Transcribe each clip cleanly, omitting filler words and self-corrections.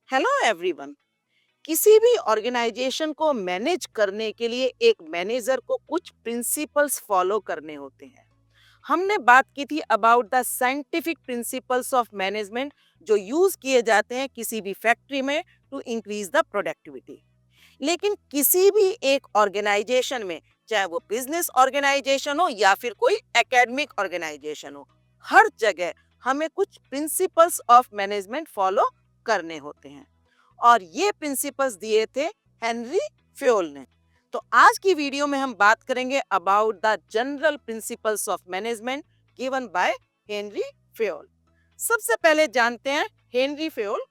Hello everyone. किसी भी organisation को मैनेज करने के लिए एक मैनेजर को कुछ प्रिंसिपल्स फॉलो करने होते हैं। हमने बात की थी about the scientific principles of management जो यूज किए जाते हैं किसी भी फैक्ट्री में टू इंक्रीज द प्रोडक्टिविटी। लेकिन किसी भी एक ऑर्गेनाइजेशन में, चाहे वो बिजनेस ऑर्गेनाइजेशन हो या फिर कोई एकेडमिक ऑर्गेनाइजेशन हो, हर जगह हमें कुछ प्रिंसिपल्स ऑफ मैनेजमेंट फॉलो करने होते हैं और ये प्रिंसिपल्स दिए थे हेनरी फ्योल ने। तो आज की वीडियो में हम बात करेंगे about the general principles of management given by Henri Fayol. सबसे पहले जानते हैं हेनरी फ्योल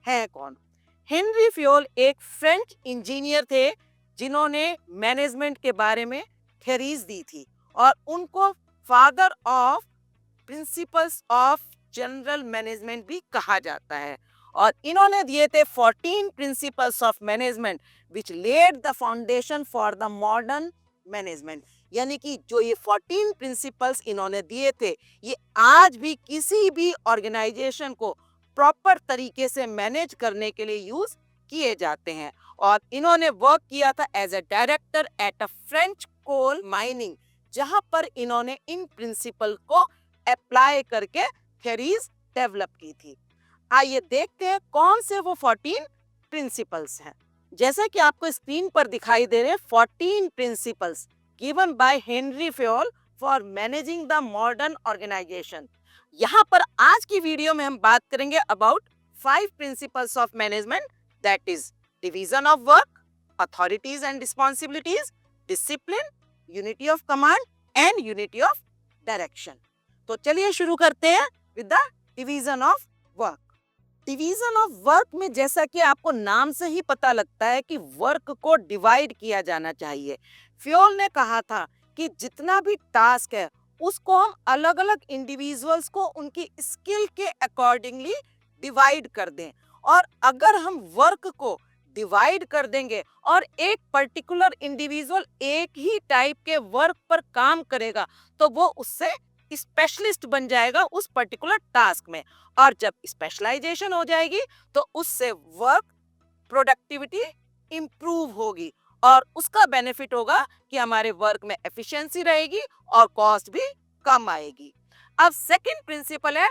है कौन। हेनरी फ्योल एक फ्रेंच इंजीनियर थे जिन्होंने मैनेजमेंट के बारे में थ्योरीज दी थी और उनको father of principles of general management भी कहा जाता है। और इन्होंने दिए थे 14 principles of management which lead the foundation for the modern management. यानी कि जो ये 14 प्रिंसिपल्स इन्होंने दिए थे ये आज भी किसी भी ऑर्गेनाइजेशन को प्रॉपर तरीके से मैनेज करने के लिए यूज किए जाते हैं। और इन्होंने वर्क किया था as a director at a French coal mining, जहां पर इन्होंने इन प्रिंसिपल को अप्लाई करके थ्योरीज डेवलप की थी। आइए देखते हैं कौन से वो 14 प्रिंसिपल्स हैं। जैसा कि आपको स्क्रीन पर दिखाई दे रहे हैं 14 principles given by Henri Fayol for managing the modern organisation. यहाँ पर आज की वीडियो में हम बात करेंगे about 5 principles of management, that is division of work, authorities and responsibilities, discipline, unity of command and unity of direction. तो चलिए शुरू करते हैं with the division of work. Division of work में जैसा कि आपको नाम से ही पता लगता है कि वर्क को डिवाइड किया जाना चाहिए। फ्योल ने कहा था कि जितना भी टास्क है उसको हम अलग अलग इंडिविजुअल्स को उनकी स्किल के अकॉर्डिंगली डिवाइड कर दें। और अगर हम वर्क को डिवाइड कर देंगे और एक पर्टिकुलर इंडिविजुअल एक ही टाइप के वर्क पर काम करेगा तो वो उससे स्पेशलिस्ट बन जाएगा उस पर्टिकुलर टास्क में। और जब स्पेशलाइजेशन हो जाएगी तो उससे वर्क प्रोडक्टिविटी इंप्रूव होगी और उसका बेनिफिट होगा कि हमारे वर्क में एफिशिएंसी रहेगी और कॉस्ट भी कम आएगी। अब सेकंड प्रिंसिपल है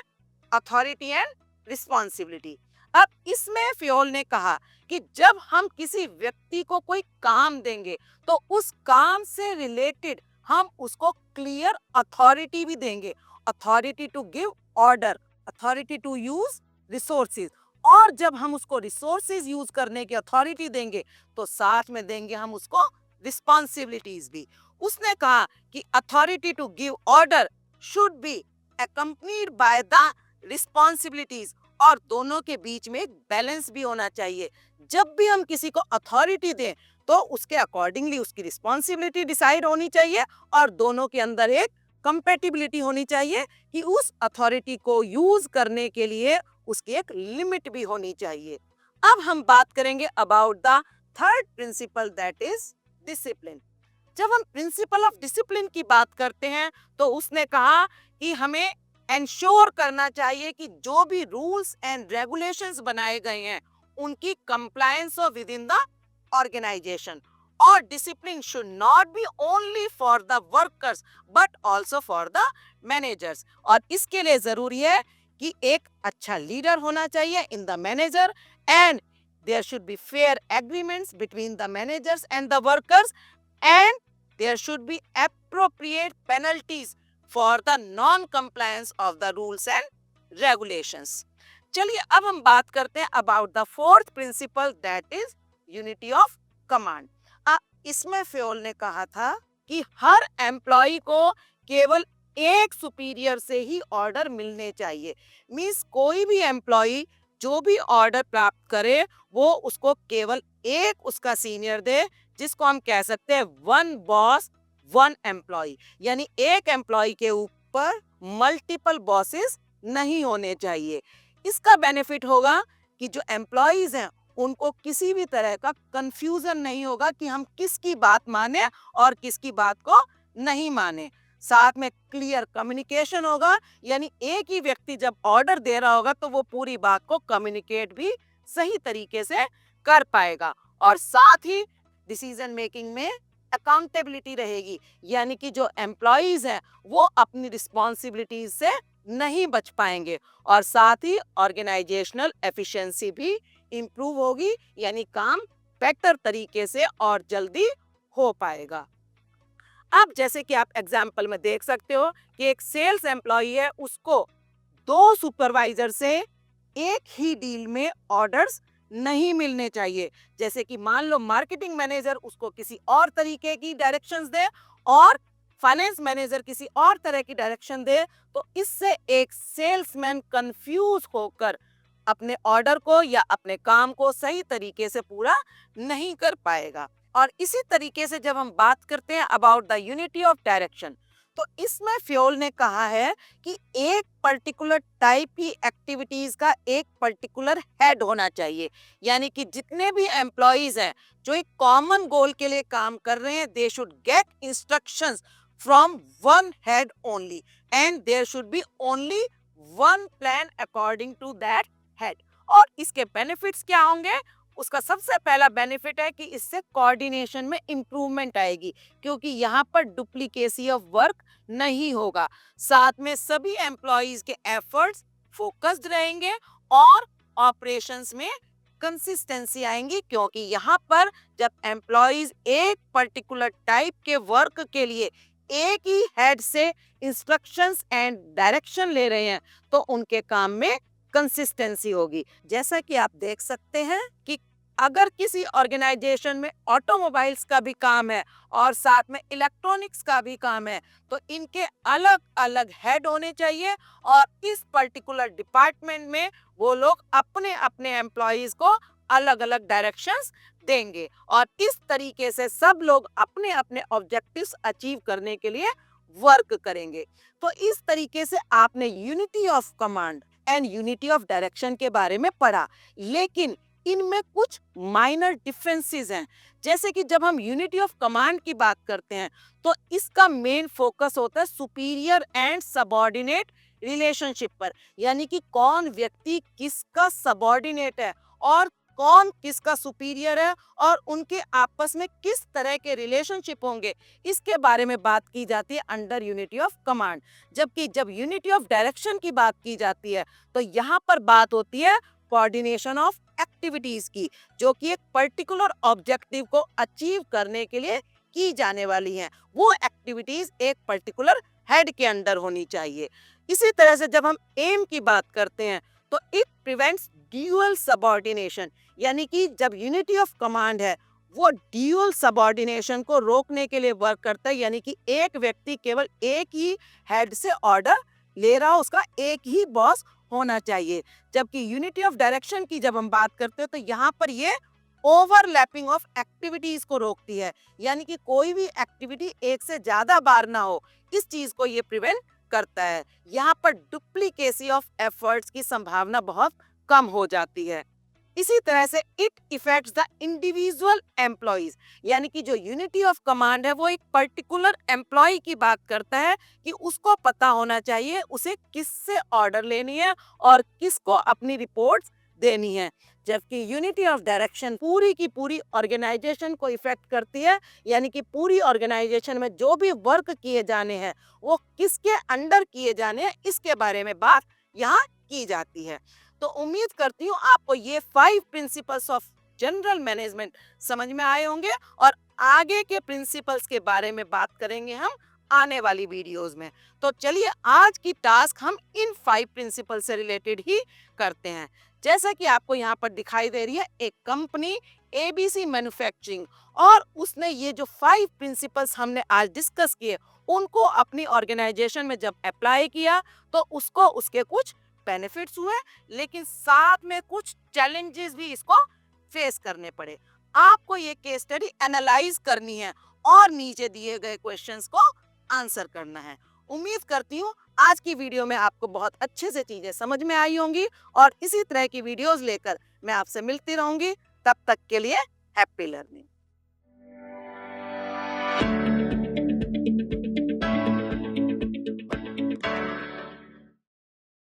अथॉरिटी एंड रिस्पॉन्सिबिलिटी। अब इसमें फ्योल ने कहा कि जब हम किसी व्यक्ति को कोई काम देंगे तो उस काम से रिलेटेड हम उसको क्लियर अथॉरिटी भी देंगे। Authority to give order, authority to use resources. और जब हम उसको रिसोर्सेज यूज करने की अथॉरिटी देंगे तो साथ में देंगे हम उसको रिस्पॉन्सिबिलिटीज भी। उसने कहा कि authority to give order should be accompanied by the responsibilities, और दोनों के बीच में एक बैलेंस भी होना चाहिए। जब भी हम किसी को अथॉरिटी दें तो उसके अकॉर्डिंगली उसकी रिस्पॉन्सिबिलिटी डिसाइड होनी चाहिए और दोनों के अंदर एक कंपेटिबिलिटी होनी चाहिए कि उस अथॉरिटी को यूज करने के लिए उसकी एक लिमिट भी होनी चाहिए। अब हम बात करेंगे about the third principal that is discipline. जब हम प्रिंसिपल ऑफ डिसिप्लिन की बात करते हैं तो उसने कहा कि हमें एंश्योर करना चाहिए कि जो भी रूल्स एंड रेगुलेशंस बनाए गए हैं उनकी कंप्लायंस हो विद इन द ऑर्गेनाइजेशन। और discipline should not be only for the workers but also for the managers. और इसके लिए जरूरी है कि एक अच्छा लीडर होना चाहिए in the manager and there should be fair agreements between the managers and the workers and there should be appropriate penalties for the non compliance of the rules and regulations. चलिए अब हम बात करते हैं about the fourth principle that is unity of command. इसमें Fayol ने कहा था कि हर एम्प्लॉय को केवल एक सुपीरियर से ही ऑर्डर मिलने चाहिए। मींस कोई भी एम्प्लॉय जो भी ऑर्डर प्राप्त करे वो उसको केवल एक उसका सीनियर दे, जिसको हम कह सकते हैं वन बॉस वन एम्प्लॉय। यानी एक एम्प्लॉय के ऊपर मल्टीपल बॉसेस नहीं होने चाहिए। इसका बेनिफिट होगा कि जो एम्प्लॉयज हैं उनको किसी भी तरह का कंफ्यूजन नहीं होगा कि हम किसकी बात माने और किसकी बात को नहीं माने। साथ में क्लियर कम्युनिकेशन होगा, यानी एक ही व्यक्ति जब ऑर्डर दे रहा होगा तो वो पूरी बात को कम्युनिकेट भी सही तरीके से कर पाएगा। और साथ ही डिसीजन मेकिंग में अकाउंटेबिलिटी रहेगी, यानी कि जो एम्प्लॉइज हैं वो अपनी रिस्पॉन्सिबिलिटीज से नहीं बच पाएंगे। और साथ ही ऑर्गेनाइजेशनल एफिशिएंसी भी इम्प्रूव होगी, यानी काम बेटर तरीके से और जल्दी हो पाएगा। अब जैसे कि आप एग्जाम्पल में देख सकते हो कि एक सेल्स एम्प्लॉई है, उसको दो सुपरवाइजर से एक ही डील में ऑर्डर्स नहीं मिलने चाहिए। जैसे कि मान लो मार्केटिंग मैनेजर उसको किसी और तरीके की डायरेक्शंस दे और फाइनेंस मैनेजर किसी और तरह की डायरेक्शन दे, तो इससे एक सेल्समैन कंफ्यूज होकर अपने ऑर्डर को या अपने काम को सही तरीके से पूरा नहीं कर पाएगा। और इसी तरीके से जब हम बात करते हैं about the unity of direction, तो इसमें फ्योल ने कहा है कि एक पर्टिकुलर टाइप की एक्टिविटीज का एक पर्टिकुलर हेड होना चाहिए, यानी कि जितने भी एम्प्लॉइज हैं जो एक कॉमन गोल के लिए काम कर रहे हैं, they should get instructions from one head only and there should be only one plan according to that head. और इसके बेनिफिट्स क्या होंगे? उसका सबसे पहला बेनिफिट है कि इससे कोऑर्डिनेशन में इंप्रूवमेंट आएगी, क्योंकि यहाँ पर डुप्लीकेसी ऑफ वर्क नहीं होगा। साथ में सभी एम्प्लॉइज के एफर्ट्स फोकस्ड रहेंगे और ऑपरेशंस में कंसिस्टेंसी आएंगी, क्योंकि यहाँ पर जब एम्प्लॉइज एक पर्टिकुलर टाइप के वर्क के लिए एक ही हेड से इंस्ट्रक्शंस एंड डायरेक्शन ले रहे हैं तो उनके काम में कंसिस्टेंसी होगी। जैसा कि आप देख सकते हैं कि अगर किसी ऑर्गेनाइजेशन में ऑटोमोबाइल्स का भी काम है और साथ में इलेक्ट्रॉनिक्स का भी काम है, तो इनके अलग अलग हेड होने चाहिए और इस पर्टिकुलर डिपार्टमेंट में वो लोग अपने अपने एम्प्लॉइज को अलग अलग डायरेक्शंस देंगे और इस तरीके से सब लोग अपने अपने ऑब्जेक्टिव्स अचीव करने के लिए वर्क करेंगे। तो इस तरीके से आपने unity of command and unity of direction के बारे में पढ़ा, लेकिन इनमें कुछ माइनर डिफरेंसेस हैं। जैसे कि जब हम यूनिटी ऑफ कमांड की बात करते हैं तो इसका मेन फोकस होता है सुपीरियर एंड सबऑर्डिनेट रिलेशनशिप पर, यानी कि कौन व्यक्ति किसका सबऑर्डिनेट है और कौन किसका सुपीरियर है और उनके आपस में किस तरह के रिलेशनशिप होंगे, इसके बारे में बात की जाती है अंडर यूनिटी ऑफ कमांड। जबकि जब यूनिटी ऑफ डायरेक्शन की बात की जाती है तो यहाँ पर बात होती है कोऑर्डिनेशन ऑफ एक्टिविटीज की, जो कि एक पर्टिकुलर ऑब्जेक्टिव को अचीव करने के लिए की जाने वाली हैं। वो एक्टिविटीज एक पर्टिकुलर हेड के अंडर होनी चाहिए। इसी तरह से जब हम एम की बात करते हैं तो इट प्रिवेंट्स ड्यूअल सबऑर्डिनेशन, यानी कि जब यूनिटी ऑफ कमांड है वो ड्यूअल सबऑर्डिनेशन को रोकने के लिए वर्क करता है, यानी कि एक व्यक्ति केवल एक ही हेड से ऑर्डर ले रहा हो, उसका एक ही बॉस होना चाहिए। जबकि यूनिटी ऑफ डायरेक्शन की जब हम बात करते हैं तो यहाँ पर ये ओवरलैपिंग ऑफ एक्टिविटीज को रोकती है, यानी कि कोई भी एक्टिविटी एक से ज्यादा बार ना हो, इस चीज को ये प्रिवेंट करता है। यहाँ पर डुप्लीकेसी ऑफ एफर्ट्स की संभावना बहुत कम हो जाती है। इसी तरह से it effects the individual employees, यानी कि जो यूनिटी ऑफ कमांड है वो एक पर्टिकुलर एम्प्लॉय की बात करता है कि उसको पता होना चाहिए उसे किससे ऑर्डर लेनी है और किसको अपनी रिपोर्ट्स देनी है। जबकि यूनिटी ऑफ डायरेक्शन पूरी की पूरी ऑर्गेनाइजेशन को इफेक्ट करती है, यानी कि पूरी ऑर्गेनाइजेशन में जो भी वर्क किए जाने हैं वो किसके अंडर किए जाने हैं, इसके बारे में बात यहाँ की जाती है। तो उम्मीद करती हूँ आपको ये 5 प्रिंसिपल्स ऑफ जनरल मैनेजमेंट समझ में आए होंगे और आगे के प्रिंसिपल्स के बारे में बात करेंगे हम आने वाली वीडियोस में। तो चलिए आज की टास्क हम इन 5 प्रिंसिपल से रिलेटेड ही करते हैं। जैसा कि आपको यहाँ पर दिखाई दे रही है एक कंपनी एबीसी मैन्युफैक्चरिंग, और उसने ये जो 5 प्रिंसिपल्स हमने आज डिस्कस किए उनको अपनी ऑर्गेनाइजेशन में जब अप्लाई किया तो उसको उसके कुछ बेनिफिट्स हुए, लेकिन साथ में कुछ चैलेंजेस भी इसको फेस करने पड़े। आपको ये केस स्टडी एनालाइज करनी है और नीचे दिए गए क्वेश्चंस को आंसर करना है। उम्मीद करती हूँ आज की वीडियो में आपको बहुत अच्छे से चीजें समझ में आई होंगी और इसी तरह की वीडियोस लेकर मैं आपसे मिलती रहूंगी। तब तक के लिए हैप्पी लर्निंग।